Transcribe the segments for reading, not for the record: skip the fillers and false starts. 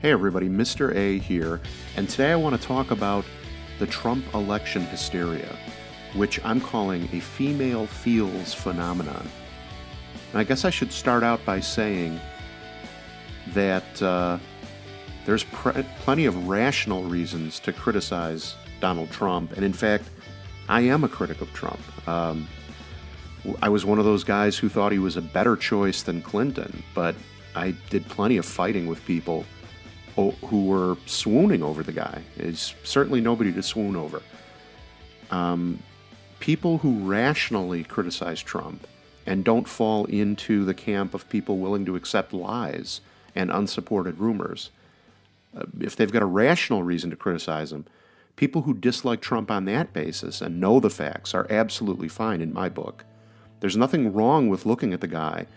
Hey everybody, Mr. A here, and today I want to talk about the Trump election hysteria, which I'm calling a female feels phenomenon. And I guess I should start out by saying that there's plenty of rational reasons to criticize Donald Trump, and in fact, I am a critic of Trump. I was one of those guys who thought he was a better choice than Clinton, but I did plenty of fighting with people who were swooning over the guy. It's certainly nobody to swoon over. People who rationally criticize Trump and don't fall into the camp of people willing to accept lies and unsupported rumors, if they've got a rational reason to criticize him, people who dislike Trump on that basis and know the facts are absolutely fine in my book. There's nothing wrong with looking at the guy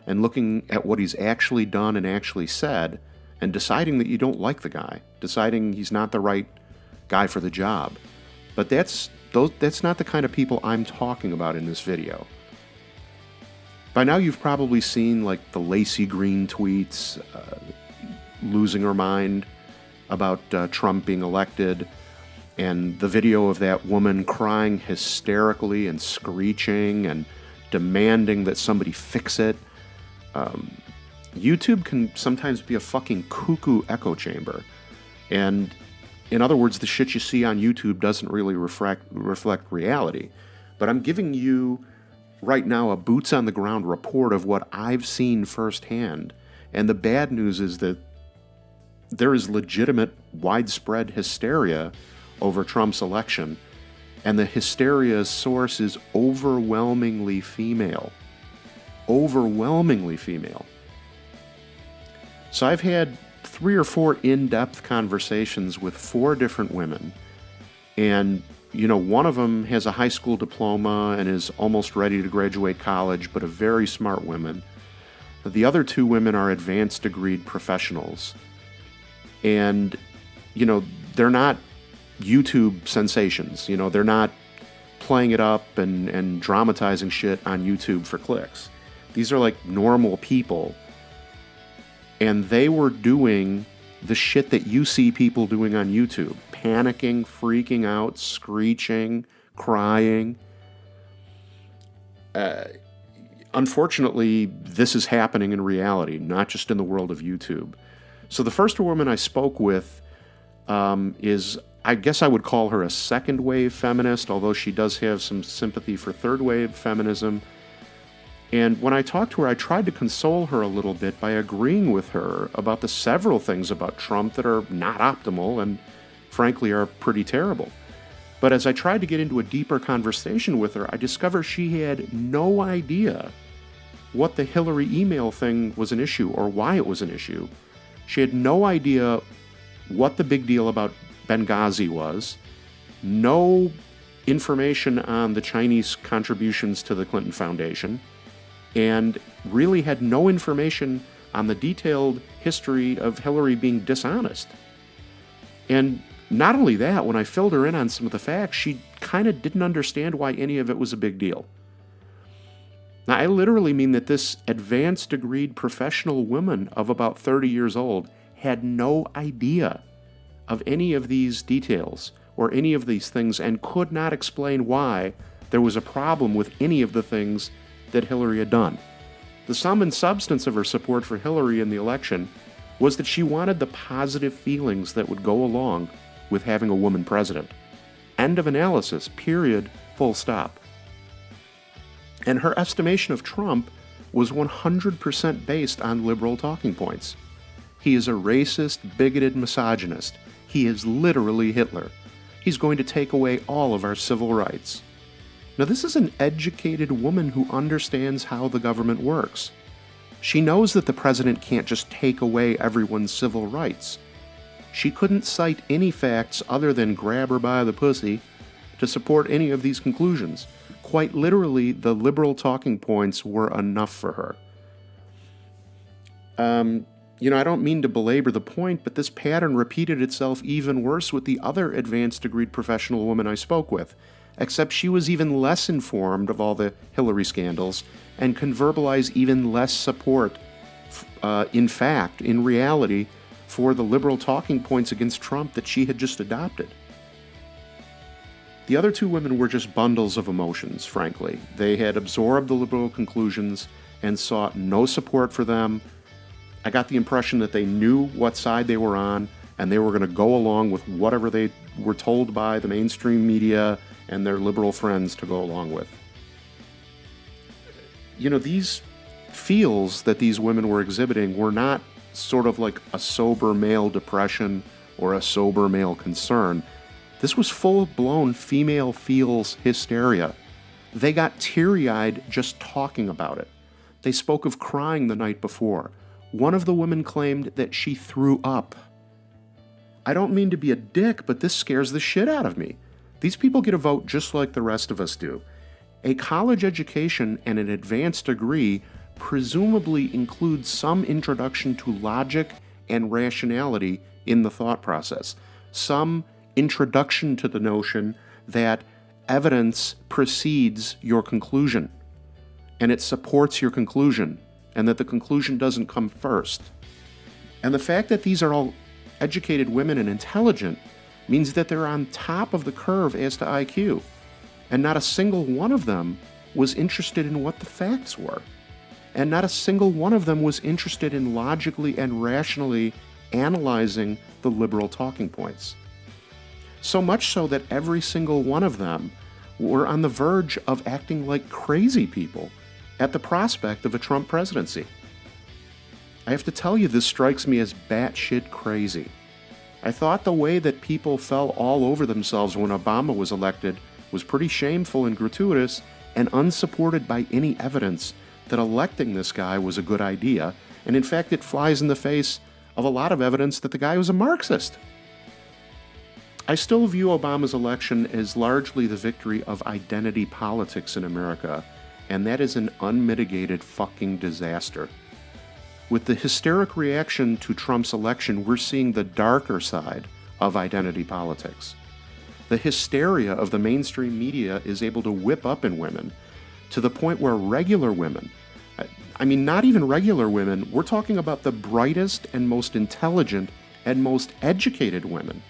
and looking at what he's actually done and actually said and deciding that you don't like the guy, deciding he's not the right guy for the job. But that's not the kind of people I'm talking about in this video. By now you've probably seen like the Lacey Green tweets, losing her mind about Trump being elected, and the video of that woman crying hysterically and screeching and demanding that somebody fix it. YouTube can sometimes be a fucking cuckoo echo chamber. And in other words, the shit you see on YouTube doesn't really reflect reality. But I'm giving you right now a boots on the ground report of what I've seen firsthand. And the bad news is that there is legitimate widespread hysteria over Trump's election. And the hysteria's source is overwhelmingly female. Overwhelmingly female. So I've had 3 or 4 in-depth conversations with 4 different women, and one of them has a high school diploma and is almost ready to graduate college, but a very smart woman. The other 2 women are advanced degreed professionals, and they're not YouTube sensations. They're not playing it up and dramatizing shit on YouTube for clicks. These are like normal people. And they were doing the shit that you see people doing on YouTube. Panicking, freaking out, screeching, crying. Unfortunately, this is happening in reality, not just in the world of YouTube. So the first woman I spoke with is, I guess I would call her a second wave feminist, although she does have some sympathy for third wave feminism. And when I talked to her, I tried to console her a little bit by agreeing with her about the several things about Trump that are not optimal and, frankly, are pretty terrible. But as I tried to get into a deeper conversation with her, I discovered she had no idea what the Hillary email thing was an issue or why it was an issue. She had no idea what the big deal about Benghazi was, no information on the Chinese contributions to the Clinton Foundation, and really had no information on the detailed history of Hillary being dishonest. And not only that, when I filled her in on some of the facts, she kind of didn't understand why any of it was a big deal. Now, I literally mean that this advanced degreed professional woman of about 30 years old had no idea of any of these details or any of these things and could not explain why there was a problem with any of the things that Hillary had done. The sum and substance of her support for Hillary in the election was that she wanted the positive feelings that would go along with having a woman president. End of analysis, period, full stop. And her estimation of Trump was 100% based on liberal talking points. He is a racist, bigoted misogynist. He is literally Hitler. He's going to take away all of our civil rights. Now, this is an educated woman who understands how the government works. She knows that the president can't just take away everyone's civil rights. She couldn't cite any facts other than grab her by the pussy to support any of these conclusions. Quite literally, the liberal talking points were enough for her. I don't mean to belabor the point, but this pattern repeated itself even worse with the other advanced degreed professional woman I spoke with. Except she was even less informed of all the Hillary scandals and can verbalize even less support, in reality, for the liberal talking points against Trump that she had just adopted. The other two women were just bundles of emotions, frankly. They had absorbed the liberal conclusions and sought no support for them. I got the impression that they knew what side they were on, and they were going to go along with whatever they were told by the mainstream media and their liberal friends to go along with. You know, these feels that these women were exhibiting were not sort of like a sober male depression or a sober male concern. This was full-blown female feels hysteria. They got teary-eyed just talking about it. They spoke of crying the night before. One of the women claimed that she threw up. I don't mean to be a dick, but this scares the shit out of me. These people get a vote just like the rest of us do. A college education and an advanced degree presumably includes some introduction to logic and rationality in the thought process, some introduction to the notion that evidence precedes your conclusion, and it supports your conclusion, and that the conclusion doesn't come first. And the fact that these are all educated women and intelligent means that they're on top of the curve as to IQ, and not a single one of them was interested in what the facts were. And not a single one of them was interested in logically and rationally analyzing the liberal talking points. So much so that every single one of them were on the verge of acting like crazy people at the prospect of a Trump presidency. I have to tell you, this strikes me as batshit crazy. I thought the way that people fell all over themselves when Obama was elected was pretty shameful and gratuitous and unsupported by any evidence that electing this guy was a good idea, and in fact it flies in the face of a lot of evidence that the guy was a Marxist. I still view Obama's election as largely the victory of identity politics in America, and that is an unmitigated fucking disaster. With the hysteric reaction to Trump's election, we're seeing the darker side of identity politics. The hysteria of the mainstream media is able to whip up in women to the point where regular women, I mean, not even regular women, we're talking about the brightest and most intelligent and most educated women,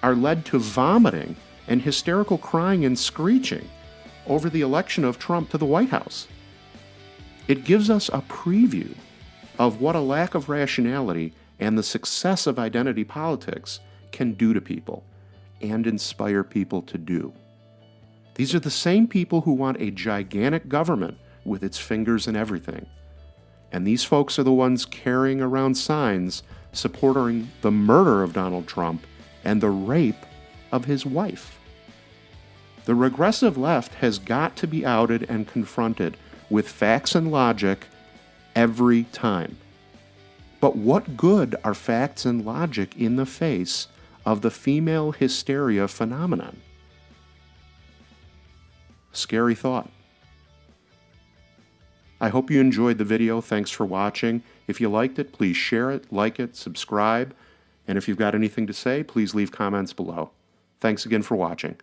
are led to vomiting and hysterical crying and screeching over the election of Trump to the White House. It gives us a preview of what a lack of rationality and the success of identity politics can do to people and inspire people to do. These are the same people who want a gigantic government with its fingers in everything. And these folks are the ones carrying around signs supporting the murder of Donald Trump and the rape of his wife. The regressive left has got to be outed and confronted with facts and logic every time. But what good are facts and logic in the face of the female hysteria phenomenon? Scary thought. I hope you enjoyed the video. Thanks for watching. If you liked it, please share it, like it, subscribe, and if you've got anything to say, please leave comments below. Thanks again for watching.